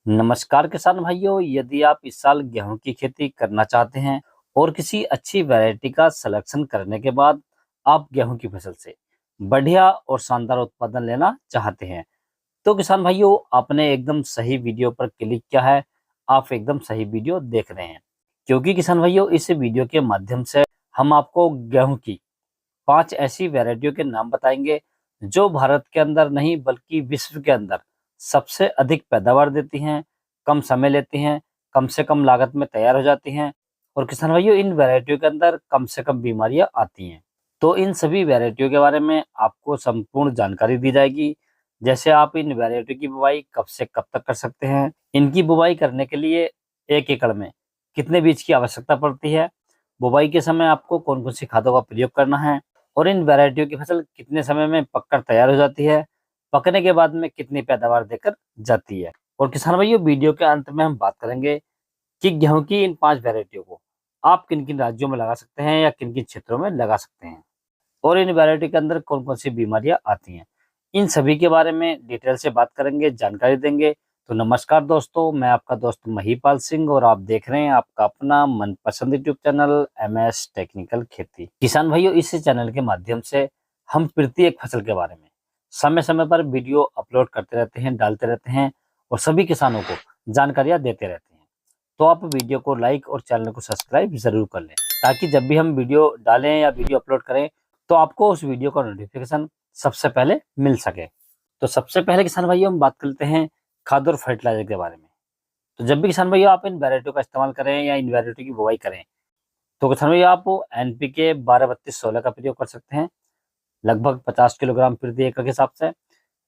नमस्कार किसान भाइयों, यदि आप इस साल गेहूं की खेती करना चाहते हैं और किसी अच्छी वैरायटी का सिलेक्शन करने के बाद आप गेहूं की फसल से बढ़िया और शानदार उत्पादन लेना चाहते हैं, तो किसान भाइयों आपने एकदम सही वीडियो पर क्लिक किया है। आप एकदम सही वीडियो देख रहे हैं, क्योंकि किसान भाइयों इस वीडियो के माध्यम से हम आपको गेहूं की 5 ऐसी वैरायटियों के नाम बताएंगे जो भारत के अंदर नहीं बल्कि विश्व के अंदर सबसे अधिक पैदावार देती हैं, कम समय लेती हैं, कम से कम लागत में तैयार हो जाती हैं और किसान भाइयों इन वैरायटियों के अंदर कम से कम बीमारियां आती हैं। तो इन सभी वैरायटियों के बारे में आपको संपूर्ण जानकारी दी जाएगी। जैसे आप इन वैरायटियों की बुवाई कब से कब तक कर सकते हैं, इनकी बुवाई करने के लिए 1 एकड़ में कितने बीज की आवश्यकता पड़ती है, बुवाई के समय आपको कौन कौन सी खादों का प्रयोग करना है और इन वैरायटियों की फसल कितने समय में पककर तैयार हो जाती है, पकने के बाद में कितनी पैदावार देकर जाती है। और किसान भाइयों वीडियो के अंत में हम बात करेंगे कि गेहूं की इन 5 वैरायटियों को आप किन किन राज्यों में लगा सकते हैं या किन किन क्षेत्रों में लगा सकते हैं और इन वैरायटी के अंदर कौन कौन सी बीमारियां आती हैं। इन सभी के बारे में डिटेल से बात करेंगे, जानकारी देंगे। तो नमस्कार दोस्तों, मैं आपका दोस्त महीपाल सिंह और आप देख रहे हैं आपका अपना मनपसंद यूट्यूब चैनल MS टेक्निकल खेती। किसान भाइयों इस चैनल के माध्यम से हम प्रति एक फसल के बारे में समय समय पर वीडियो अपलोड करते रहते हैं, डालते रहते हैं और सभी किसानों को जानकारियां देते रहते हैं। तो आप वीडियो को लाइक और चैनल को सब्सक्राइब जरूर कर लें, ताकि जब भी हम वीडियो डालें या वीडियो अपलोड करें तो आपको उस वीडियो का नोटिफिकेशन सबसे पहले मिल सके। तो सबसे पहले किसान भाइयों हम बात करते हैं खाद और फर्टिलाइजर के बारे में। तो जब भी किसान भैया आप इन वैरायटियों का इस्तेमाल करें या इन वैरायटी की बुवाई करें, तो किसान भैया आप NPK 12-32-16 का प्रयोग कर सकते हैं, लगभग 50 किलोग्राम प्रति एकड़ के हिसाब से।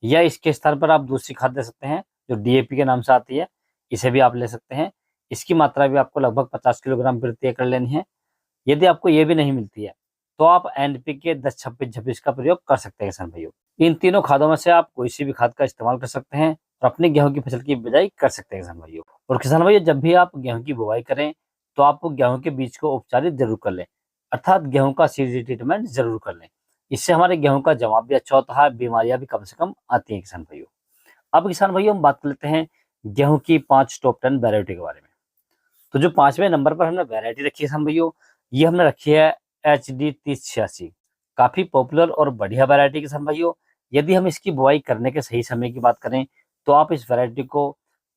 या इसके स्थान पर आप दूसरी खाद दे सकते हैं जो DAP के नाम से आती है, इसे भी आप ले सकते हैं। इसकी मात्रा भी आपको लगभग 50 किलोग्राम प्रति एकड़ लेनी है। यदि आपको ये भी नहीं मिलती है तो आप NPK 10-26-26 का प्रयोग कर सकते हैं किसान भाइयों। इन तीनों खादों में से आप कोई सी भी खाद का इस्तेमाल कर सकते हैं और अपनी गेहूं की फसल की बिजाई कर सकते हैं किसान भाइयों। और किसान भाइयों जब भी आप गेहूं की बुवाई करें तो आप गेहूं के बीज को उपचारित जरूर कर लें, अर्थात गेहूं का सीड ट्रीटमेंट जरूर कर लें। इससे हमारे गेहूं का जवाब भी अच्छा होता है, बीमारियां भी कम से कम आती हैं किसान भाइयों। अब किसान भाइयों हम बात कर लेते हैं गेहूं की 5 टॉप 10 वैरायटी के बारे में। तो जो 5वें नंबर पर हमने वैरायटी रखी है किसान भाइयों, ये हमने रखी है HD 3086। काफी पॉपुलर और बढ़िया वैरायटी किसान भाइयों। यदि हम इसकी बुआई करने के सही समय की बात करें तो आप इस वैरायटी को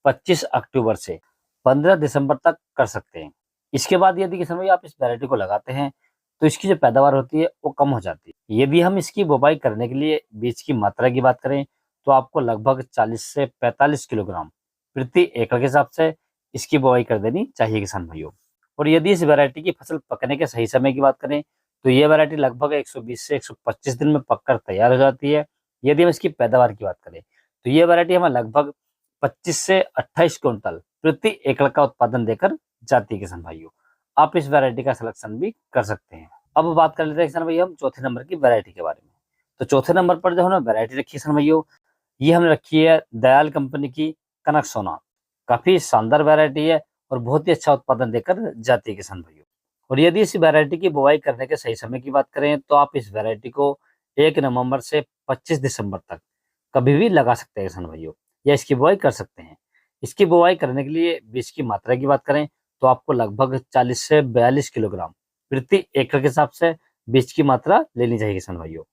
25 अक्टूबर से 15 दिसंबर तक कर सकते हैं। इसके बाद यदि किसान भाई आप इस वैरायटी को लगाते हैं तो इसकी जो पैदावार होती है वो कम हो जाती है। यदि हम इसकी बुवाई करने के लिए बीज की मात्रा की बात करें तो आपको लगभग 40 से 45 किलोग्राम प्रति एकड़ के हिसाब से इसकी बुवाई कर देनी चाहिए किसान भाइयों। और यदि इस वैरायटी की फसल पकने के सही समय की बात करें तो ये वैरायटी लगभग 120 से 125 दिन में पककर तैयार हो जाती है। यदि हम इसकी पैदावार की बात करें तो ये वैरायटी हमें लगभग 25 से 28 क्विंटल प्रति एकड़ का उत्पादन देकर जाती है किसान भाइयों। आप इस वैरायटी का सिलेक्शन भी कर सकते हैं। अब बात कर लेते हैं किसान भाइयों हम चौथे नंबर की वैरायटी के बारे में। तो चौथे नंबर पर जो हमने वैरायटी रखी है किसान भाइयों, ये हमने रखी है दयाल कंपनी की कनक सोना। काफी शानदार वैरायटी है और बहुत ही अच्छा उत्पादन देकर जाती है किसान भाइयों। और यदि इस वैरायटी की बुवाई करने के सही समय की बात करें तो आप इस वैरायटी को 1 नवंबर से 25 दिसंबर तक कभी भी लगा सकते हैं किसान भाइयों, या इसकी बुवाई कर सकते हैं। इसकी बुवाई करने के लिए बीज की मात्रा की बात करें तो आपको लगभग 40 से 42 किलोग्राम प्रति एकड़ के हिसाब से बीज की मात्रा लेनी चाहिए किसान भाइयों।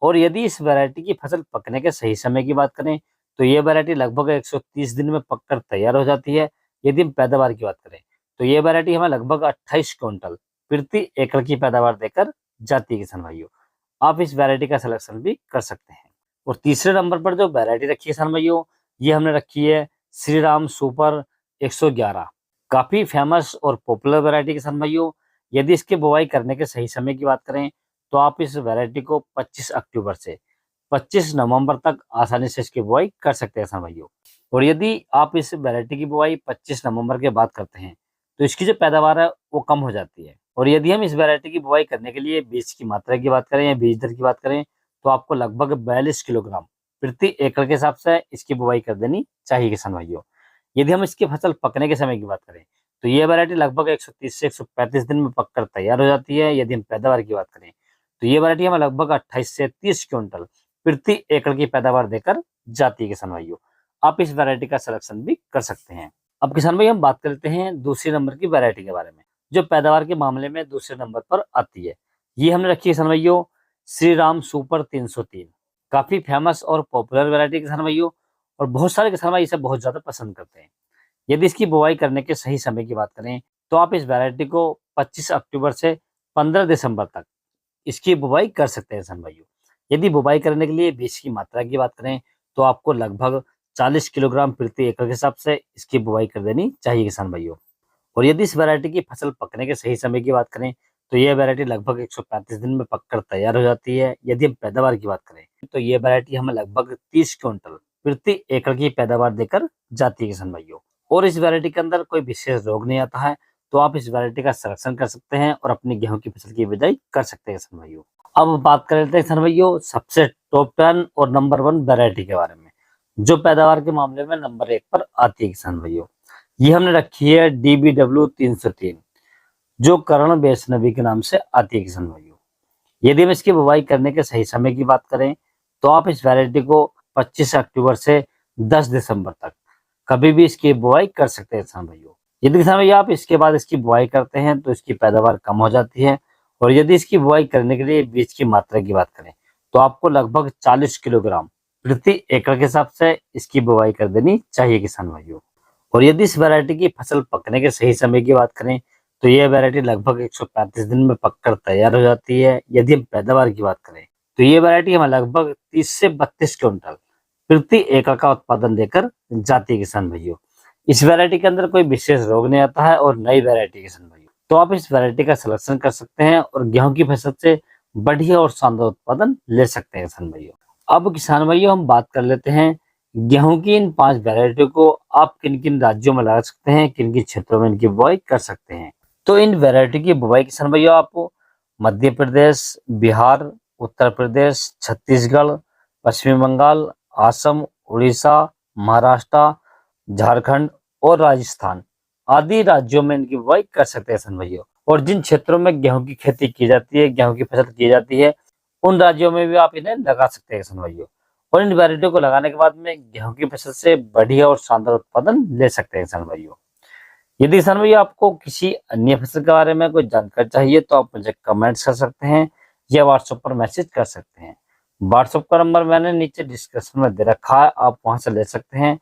और यदि इस वैरायटी की फसल पकने के सही समय की बात करें तो ये वैरायटी लगभग 130 दिन में पककर तैयार हो जाती है। यदि हम पैदावार की बात करें तो ये वैरायटी हमें लगभग 28 क्विंटल प्रति एकड़ की पैदावार देकर जाती है किसान भाइयों। आप इस वैरायटी का सिलेक्शन भी कर सकते हैं। और तीसरे नंबर पर जो वैरायटी रखी है किसान भाइयों, ये हमने रखी है श्री राम सुपर 111। काफी फेमस और पॉपुलर वैरायटी किसान भाइयों। यदि इसकी बुवाई करने के सही समय की बात करें तो आप इस वैरायटी को 25 अक्टूबर से 25 नवंबर तक आसानी से इसकी बुआई कर सकते हैं किसान भाइयों। और यदि आप इस वैरायटी की बुआई 25 नवंबर के बाद करते हैं तो इसकी जो पैदावार है वो कम हो जाती है। और यदि हम इस वैरायटी की बुआई करने के लिए बीज की मात्रा की बात करें या बीज दर की बात करें तो आपको लगभग 42 किलोग्राम प्रति एकड़ के हिसाब से इसकी बुआई कर देनी चाहिए किसान भाइयों। यदि हम इसकी फसल पकने के समय की बात करें तो ये वैरायटी लगभग 130 से 135 दिन में पककर तैयार हो जाती है। यदि हम पैदावार की बात करें तो ये वैरायटी हमें लगभग 28 से 30 क्विंटल प्रति एकड़ की पैदावार देकर जाती है किसान भाइयों। आप इस वैरायटी का सिलेक्शन भी कर सकते हैं। अब किसान भाई हम बात करते हैं दूसरे नंबर की वैरायटी के बारे में, जो पैदावार के मामले में दूसरे नंबर पर आती है। ये हमने रखी है किसान भाइयों श्री राम सुपर 303। काफी फेमस और पॉपुलर वैरायटी किसान भाइयों, और बहुत सारे किसान भाई इसे बहुत ज्यादा पसंद करते हैं। यदि इसकी बुवाई करने के सही समय की बात करें तो आप इस वैरायटी को 25 अक्टूबर से 15 दिसंबर तक इसकी बुवाई कर सकते हैं किसान भाइयों। यदि बुवाई करने के लिए बीज की मात्रा की बात करें तो आपको लगभग 40 किलोग्राम प्रति एकड़ के हिसाब से इसकी बुवाई कर देनी चाहिए किसान भाइयों। और यदि इस वैरायटी की फसल पकने के सही समय की बात करें तो यह वैरायटी लगभग 135 दिन में पककर तैयार हो जाती है। यदि हम पैदावार की बात करें तो यह वैरायटी हमें लगभग 30 क्विंटल प्रति एकड़ की पैदावार देकर जाती है किसान भाइयों। और इस वैरायटी के अंदर कोई विशेष रोग नहीं आता है, तो आप इस वैरायटी का संरक्षण कर सकते हैं और अपनी गेहूं की फसल की बिजाई कर सकते हैं किसान भाइयों। अब बात कर लेते हैं किसान भाइयों सबसे टॉप 10 और नंबर 1 वैरायटी के बारे में, जो पैदावार के मामले में नंबर 1 पर आती है किसान भाइयों। ये हमने रखी है DBW 303, जो कर्ण वैष्णवी के नाम से आती है किसान भाइयों। यदि हम इसकी बुवाई करने के सही समय की बात करें तो आप इस वैरायटी को 25 अक्टूबर से 10 दिसंबर तक कभी भी इसकी बुवाई कर सकते हैं किसान भाइयों। यदि किसान भैया आप इसके बाद इसकी बुवाई करते हैं तो इसकी पैदावार कम हो जाती है। और यदि इसकी बुवाई करने के लिए बीज की मात्रा की बात करें तो आपको लगभग 40 किलोग्राम प्रति एकड़ के हिसाब से इसकी बुवाई कर देनी चाहिए किसान भाइयों। और यदि इस वैरायटी की फसल पकने के सही समय की बात करें तो यह वैरायटी लगभग 135 दिन में पककर तैयार हो जाती है। यदि हम पैदावार की बात करें तो ये वैरायटी हमें लगभग 30 से 32 क्विंटल प्रति एकड़ का उत्पादन देकर जाती है किसान भाइयों। इस वैरायटी के अंदर कोई विशेष रोग नहीं आता है और नई वैरायटी किसान भाइयों, तो आप इस वैरायटी का सिलेक्शन कर सकते हैं और गेहूं की फसल से बढ़िया और शानदार उत्पादन ले सकते हैं किसान भाइयों। अब किसान भाइयों हम बात कर लेते हैं गेहूं की इन 5 वैरायटियों को आप किन किन राज्यों में लगा सकते हैं, किन किन क्षेत्रों में इनकी बुवाई कर सकते हैं। तो इन वैरायटी की बुवाई किसान भाइयों आप मध्य प्रदेश, बिहार, उत्तर प्रदेश, छत्तीसगढ़, पश्चिम बंगाल, असम, उड़ीसा, महाराष्ट्र, झारखंड और राजस्थान आदि राज्यों में इनकी बुवाई कर सकते हैं किसान भाइयों। और जिन क्षेत्रों में गेहूं की खेती की जाती है, गेहूं की फसल की जाती है, उन राज्यों में भी आप इन्हें लगा सकते हैं किसान भाइयों। और इन वैरायटियों को लगाने के बाद में गेहूं की फसल से बढ़िया और शानदार उत्पादन ले सकते हैं किसान भाइयों। यदि किसान भैया आपको किसी अन्य फसल के बारे में कोई जानकारी चाहिए तो आप मुझे कमेंट्स कर सकते हैं या व्हाट्सएप पर मैसेज कर सकते हैं। व्हाट्सएप का नंबर मैंने नीचे डिस्क्रिप्शन में दे रखा है, आप वहां से ले सकते हैं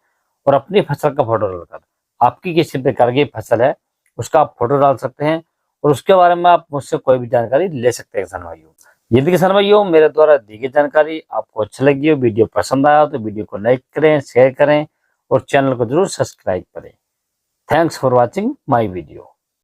और अपनी फसल का फोटो डालकर आपकी किसी प्रकार की फसल है उसका आप फोटो डाल सकते हैं और उसके बारे में आप मुझसे कोई भी जानकारी ले सकते हैं किसान भाइयों। यदि किसान भाइयों मेरे द्वारा दी गई जानकारी आपको अच्छी लगी हो, वीडियो पसंद आया तो वीडियो को लाइक करें, शेयर करें और चैनल को जरूर सब्सक्राइब करें। Thanks for watching my video.